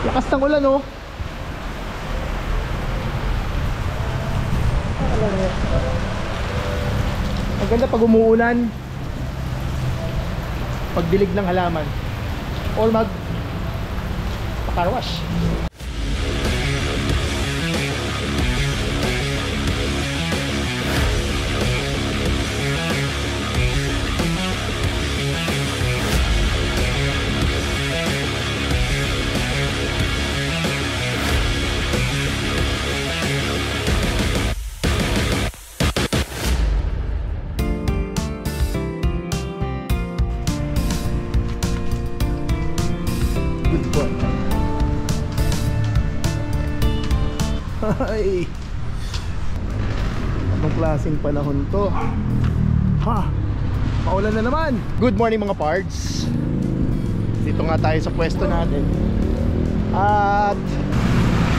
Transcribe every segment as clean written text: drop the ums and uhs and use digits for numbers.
Lakas ng ulan, oh. Ang ganda pag umuulan, pagdilig ng halaman, or car wash. Ay, anong klaseng panahon to? Ha, maulan na naman. Good morning mga pards. Dito nga tayo sa pwesto natin. At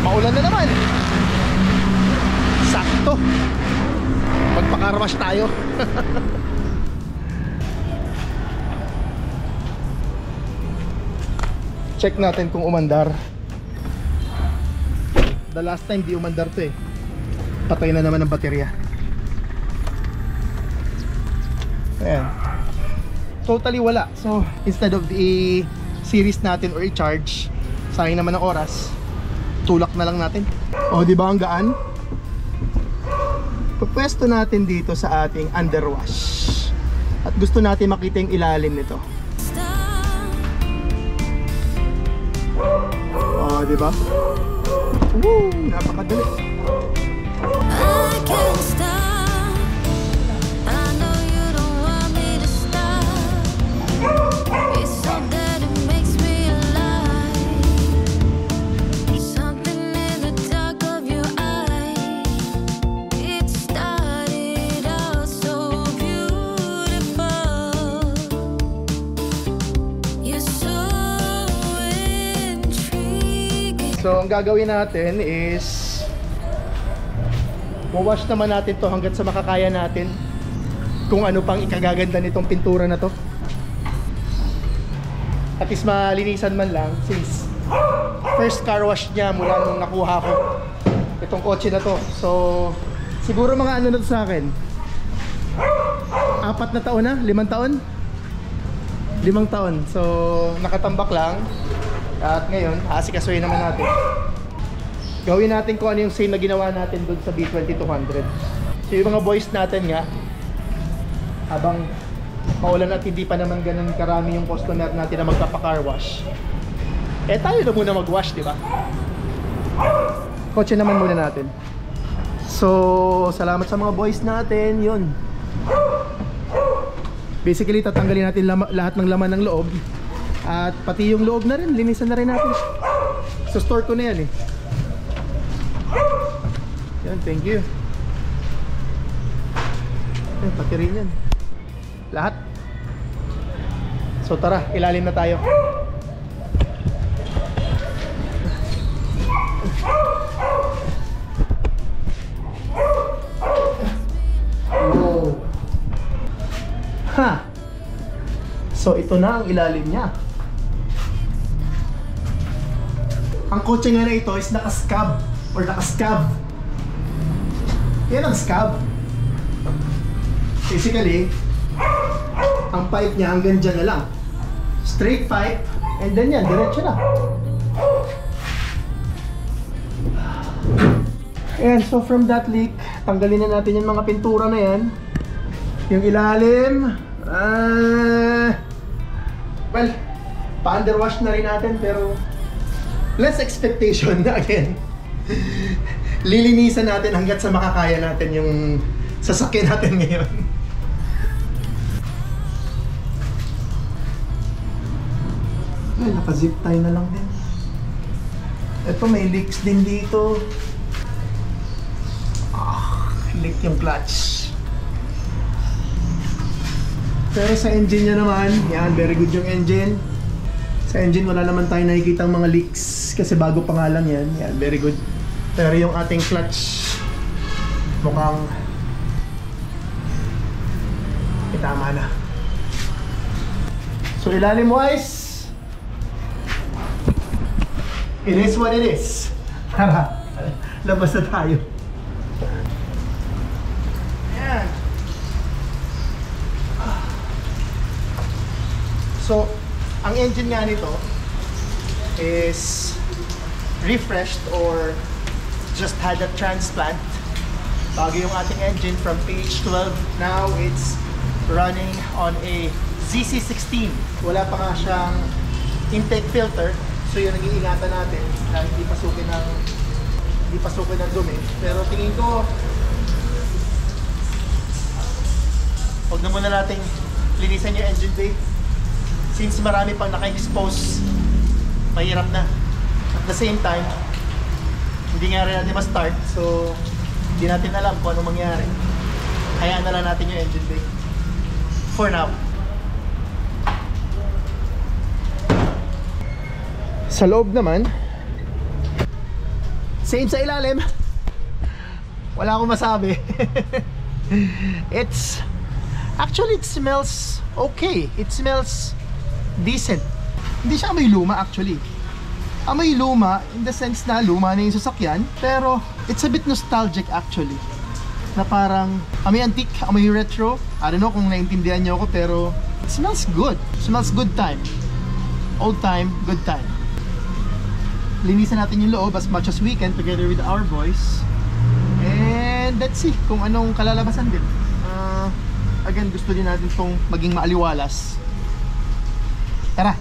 maulan na naman. Sakto, magpakarwash tayo. Check natin kung umandar. The last time di umandar to eh. Patay na naman ang baterya. Ayan. Totally wala. So instead of i-series natin or i-charge, sayang naman ang oras, tulak na lang natin. O di ba ang gaan? Pupwesto natin dito sa ating underwash. At gusto natin makita yung ilalim nito. O di ba? Woo! Napakadali. I can't stop. I know you don't want me to stop. It's so that it makes me alive. Something in the dark of your eye. It started out so beautiful. You're so intriguing. So ang gagawin natin is wawash naman natin to hanggat sa makakaya natin. Kung ano pang ikagaganda nitong pintura na to, at least malinisan man lang, since first car wash niya mula nung nakuha ko itong kotse na to. So siguro mga ano na to sa akin, 4 na taon na, 5 taon. 5 taon. So nakatambak lang. At ngayon, asikasuhin naman natin. Gawin natin kung ano yung same na ginawa natin doon sa B2200. So yung mga boys natin nga, habang maulan at hindi pa naman ganun karami yung customer natin na magpapa-car wash, eh tayo na muna mag-wash, di ba? Kotse naman muna natin. So salamat sa mga boys natin. Yun, basically tatanggalin natin lahat ng laman ng loob. At pati yung loob na rin, linisan na rin natin. So store ko na yan eh. Yan, thank you. Yan, pati rin yan. Lahat. So tara, ilalim na tayo. Wow. Ha! So ito na ang ilalim niya. Ang kotse nga na ito is naka-scab or naka-scab. Yan ang scab. Basically, ang pipe niya hanggang dyan na lang. Straight pipe, and then yan, diretso na. And so from that leak, tanggalin na natin yung mga pintura na yan. Yung ilalim, well, pa-underwash na rin natin, pero less expectation na again. Lilinisan natin hanggat sa makakaya natin yung sasakyan natin ngayon. Ay, naka-zip tie na lang din. Ito may leaks din dito. Leak yung clutch. Pero sa engine niya naman, yan, very good yung engine. Sa engine wala naman tayo nakikitang mga leaks kasi bago pa nga lang yan. Yan, very good. Pero yung ating clutch mukhang tama na. So ilalim wise, It is what it is. Tara, labas na tayo. Ayan. So, ang engine nga nito is refreshed or just had a transplant. Bago yung ating engine from PH12. Now it's running on a ZC16. Wala pa nga siyang intake filter. So yun ang iingatan natin na hindi pasukin ng dumi. Pero tingin ko huwag na muna nating linisan yung engine bay. Since marami pang naka-expose, mahirap na. At the same time, hindi nga rin natin ma-start. So hindi natin alam kung anong mangyari. Hayaan na lang natin yung engine bay for now. Sa loob naman, same sa ilalim. Wala akong masabi. Actually, it smells okay. It smells decent. Hindi siya amoy luma actually. Amoy luma in the sense na luma na yung sasakyan, pero it's a bit nostalgic actually. Na parang amoy antique, amoy retro. I don't know kung naintindihan niyo ako, pero it smells good. It smells good time. Old time, good time. Linisan natin yung loob as much as we can together with our boys. And let's see kung anong kalalabasan din. Again, gusto din natin itong maging maaliwalas. Tara!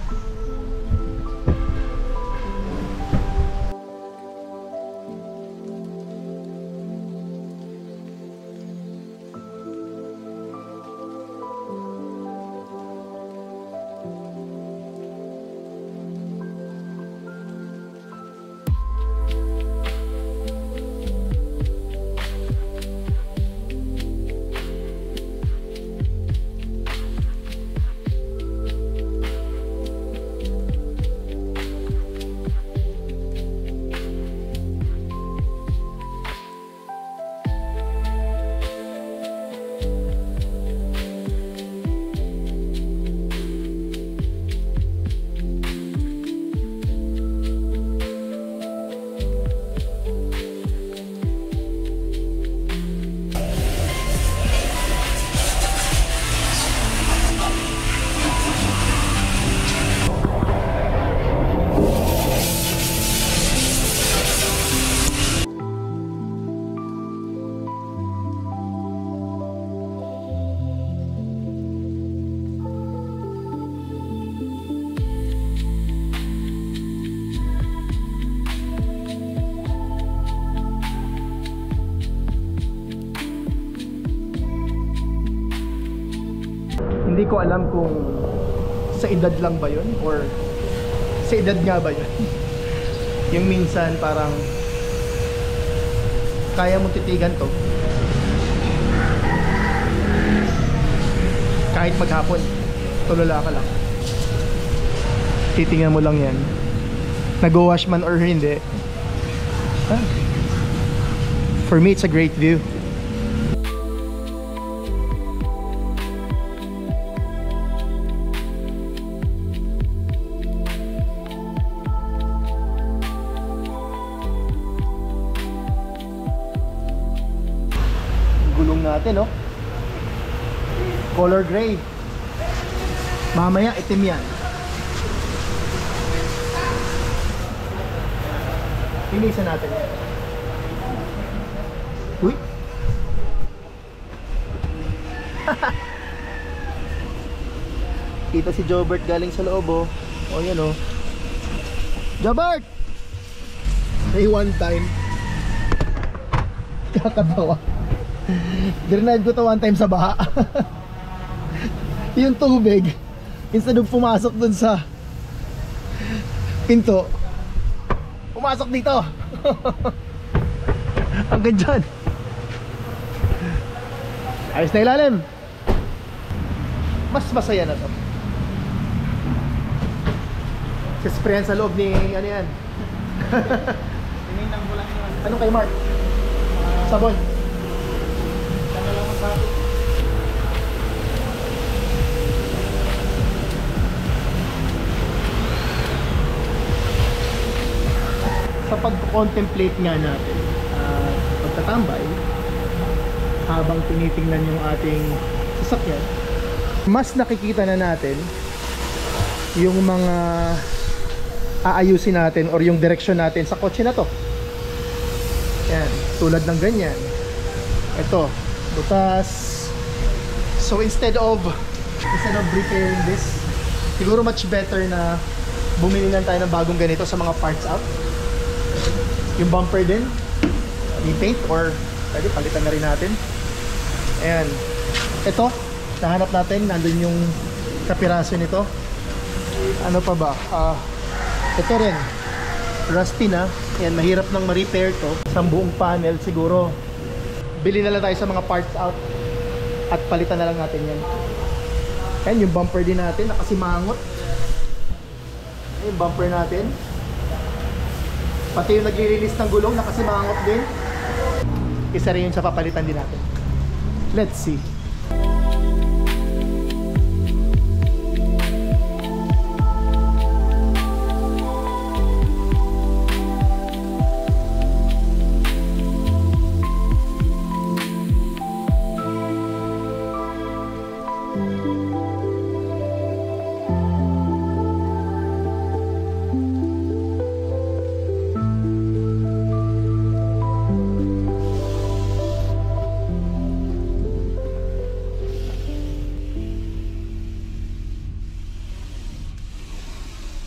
Hindi ko alam kung sa edad lang ba yun or sa edad nga ba yun. Yung minsan parang kaya mong titigan to kahit maghapon, tulala ka lang, titingnan mo lang yan, nag-wash man or hindi. For me, it's a great view. Gulong natin, no? Color gray. Mamaya itim yan. Linisan natin. Uy. Kita si Jobert galing sa loob, oh. O yan, oh. Jobert! May one time kakatawa. Grenade ko to one time sa baha. Yung tubig, instead of pumasok dun sa pinto, pumasok dito. Hanggang dyan. Ayos na ilalim. Mas masaya na to. Sisprayan sa loob ni ano yan. Ano kay Mark? Sabon. sa pag-contemplate nga natin pagtatambay habang tinitingnan yung ating sasakyan, mas nakikita na natin yung mga aayusin natin or yung direksyon natin sa kotse na to. Yan, tulad ng ganyan. Ito, butas. So instead of repairing this, siguro much better na bumili lang tayo ng bagong ganito sa mga parts out. Yung bumper din, repaint or pwede palitan na rin natin. Ayan, ito nahanap natin, nandun yung kapiraso nito. Ano pa ba? Ito rin, rusty na. Ayan, mahirap nang ma-repair to. Sa buong panel siguro bili na lang tayo sa mga parts out at palitan na lang natin yan. Ayan, yung bumper din natin nakasimangot. Ayan, yung bumper natin, pati yung nagre-release ng gulong nakasimangot din. Isa rin yun sa papalitan din natin. Let's see.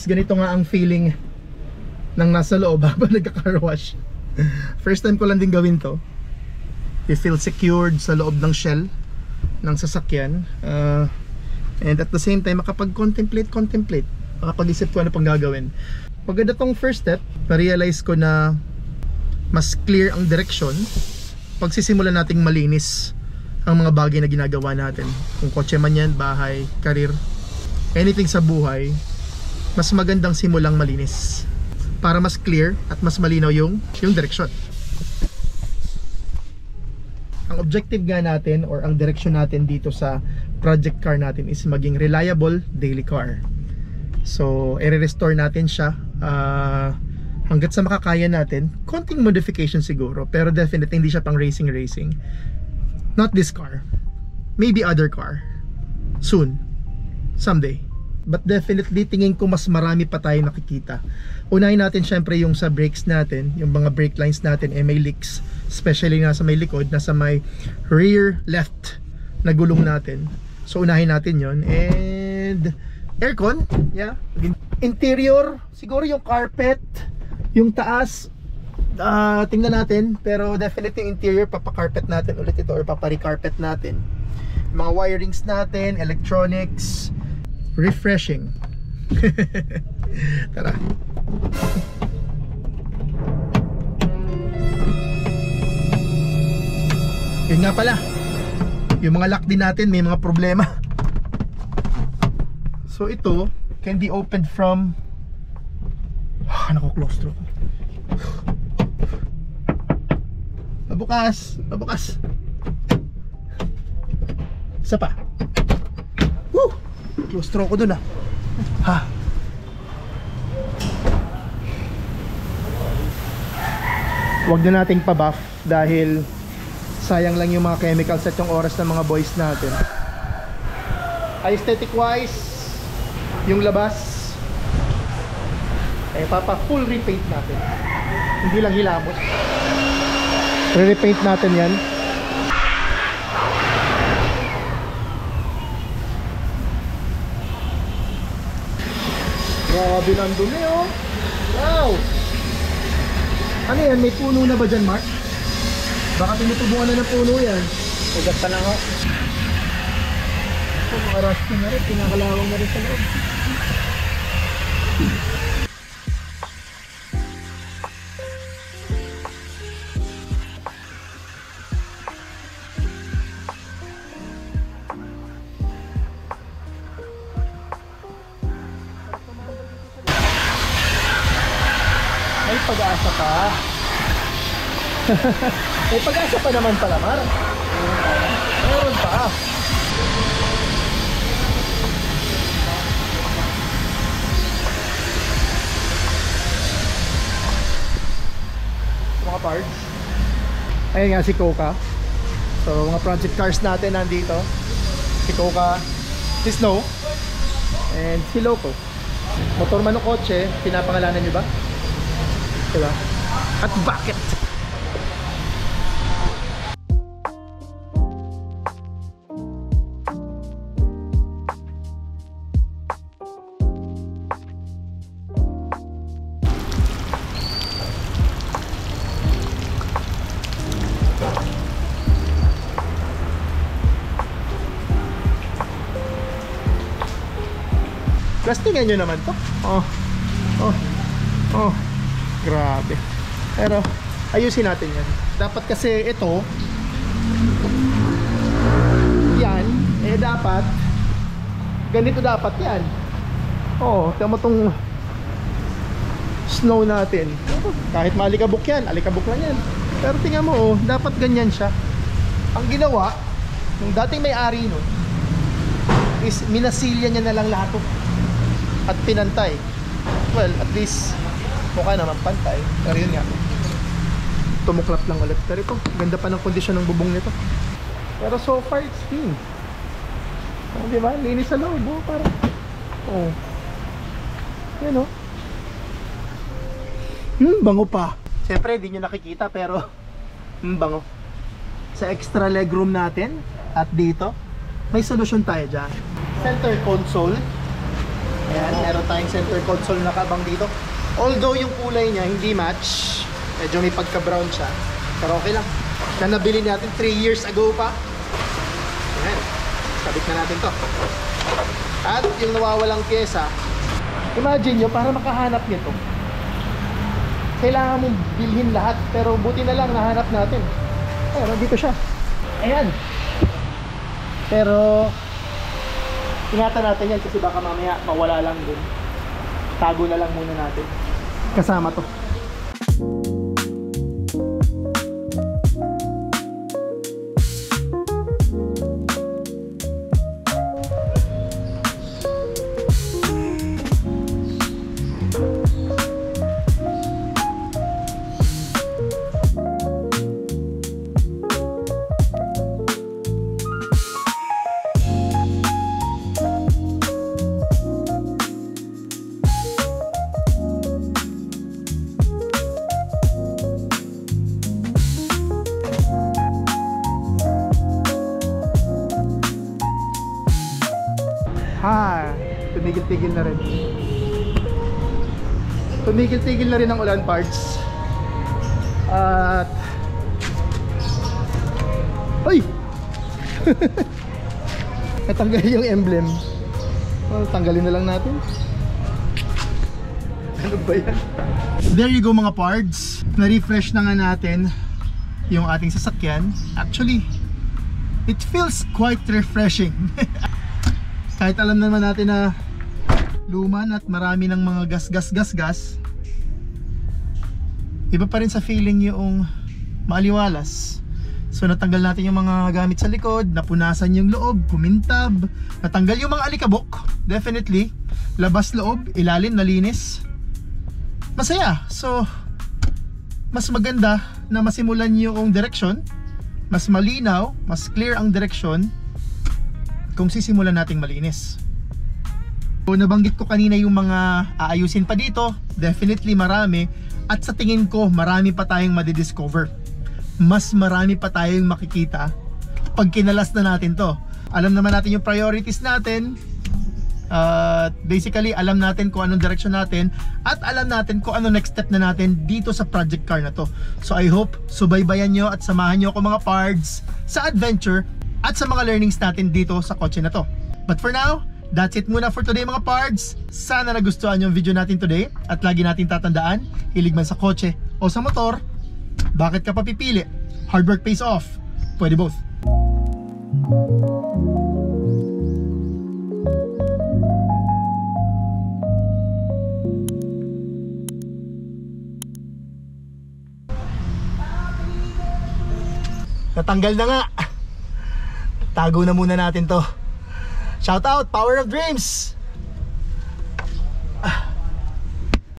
Ganito nga ang feeling ng nasa loob habang nagka-car wash. First time ko lang din gawin to. You feel secured sa loob ng shell ng sasakyan, and at the same time makapag-contemplate, makapag-isip ko ano pang gagawin. Paganda tong first step, na-realize ko na mas clear ang direksyon pagsisimulan nating malinis ang mga bagay na ginagawa natin. Kung kotse man yan, bahay, karir, anything sa buhay, mas magandang simulang malinis para mas clear at mas malinaw yung direksyon. Ang objective nga natin or ang direksyon natin dito sa project car natin is maging reliable daily car. So i-restore natin siya hanggat sa makakaya natin. Konting modification siguro, pero definitely hindi siya pang racing. Not this car, maybe other car soon, someday. But definitely tingin ko mas marami pa tayo nakikita. Unahin natin syempre yung sa brakes natin, yung mga brake lines natin may leaks, especially nasa may likod, nasa may rear left na gulong natin. So unahin natin yon. And aircon, yeah. Interior, siguro yung carpet, yung taas, tingnan natin. Pero definitely yung interior, papakarpet natin ulit ito or papari-carpet natin. Mga wirings natin, electronics, refreshing. Tara. Yun nga pala, yung mga lock din natin may mga problema. So ito can be opened from nako-close through. Pabukas. Isa pa. Woo! Close throw ko dun Huwag na nating pa-buff dahil sayang lang yung mga chemicals at yung oras ng mga boys natin. Aesthetic wise, yung labas papa full repaint natin, hindi lang hilamos. Re-repaint natin yan. Grabe lang dumi Wow! Ano yan? May puno na ba dyan, Mark? Baka tinutubuan na ng puno yan. Ugat pa lang mga rusty na rin, pinakalawang na rin sa loob. May pag-asa pa. May pag-asa pa naman pala, Mar. Meron pa. mga parts. Ayun nga si Coca. So mga project cars natin nandito. Si Coca, si Snow, and si Loco. Motor man ng kotse, pinapangalanan nyo ba? Diba? At bakit? Plastingan nyo naman to. Oh, grabe. Pero ayusin natin yan. Dapat kasi ito, yan, dapat ganito dapat yan. Tama tong Snow natin. Kahit maalikabok yan, alikabok lang yan. Pero tingnan mo, dapat ganyan siya. Ang ginawa nung dating may-ari nun is minasilya niya na lang lahat to at pinantay. Well, at least mukha naman pantay. Pero yun nga, tumuklap lang ulit. Pero ito, ganda pa ng kondisyon ng bubong nito. Pero so far it's clean. Diba? Linis sa loob. Parang yan bango pa. Siyempre di nyo nakikita pero bango. Sa extra legroom natin at dito may solusyon tayo dyan. Center console. Ayan, meron tayong center console na kabang dito. Although yung kulay niya hindi match, medyo may pagka-brown siya, pero okay lang. Na nabili natin 3 years ago pa. Ayan, sabit na natin to. At yung nawawalang pyesa, imagine nyo, para makahanap nito, kailangan mong bilhin lahat, pero buti na lang nahanap natin. Ayan, nandito siya. Ayan. Pero ingatan natin yan kasi baka mamaya mawala lang din. Tago na lang muna natin. Kasama to. Tumigil-tigil na rin. Tumigil-tigil na rin ang ulan parts. At ay! Natanggal yung emblem. Tanggalin na lang natin. Ano ba yan? There you go mga parts. Na-refresh na nga natin yung ating sasakyan. Actually, it feels quite refreshing. Kahit alam naman natin na luman at marami ng mga gas, iba pa rin sa feeling yung maaliwalas. So natanggal natin yung mga gamit sa likod, napunasan yung loob, kumintab, natanggal yung mga alikabok, definitely. Labas loob, ilalim, nalinis. Masaya. So mas maganda na masimulan yung direksyon, mas malinaw, mas clear ang direksyon kung sisimulan nating malinis. So, nabanggit ko kanina yung mga aayusin pa dito. Definitely marami. At sa tingin ko, marami pa tayong madidiscover. Mas marami pa tayong makikita pag kinalas na natin to. Alam naman natin yung priorities natin. Basically, alam natin kung anong direction natin. At alam natin kung ano next step na natin dito sa project car na to. So I hope subaybayan nyo at samahan nyo ako mga pards sa adventure at sa mga learnings natin dito sa kotse na to. But for now, that's it muna for today mga pards. Sana nagustuhan yung video natin today. At lagi natin tatandaan, hilig man sa kotse o sa motor, bakit ka pa pipili? Hard work pays off. Pwede both. Natanggal na nga. Tago na muna natin to. Shout out, Power of Dreams!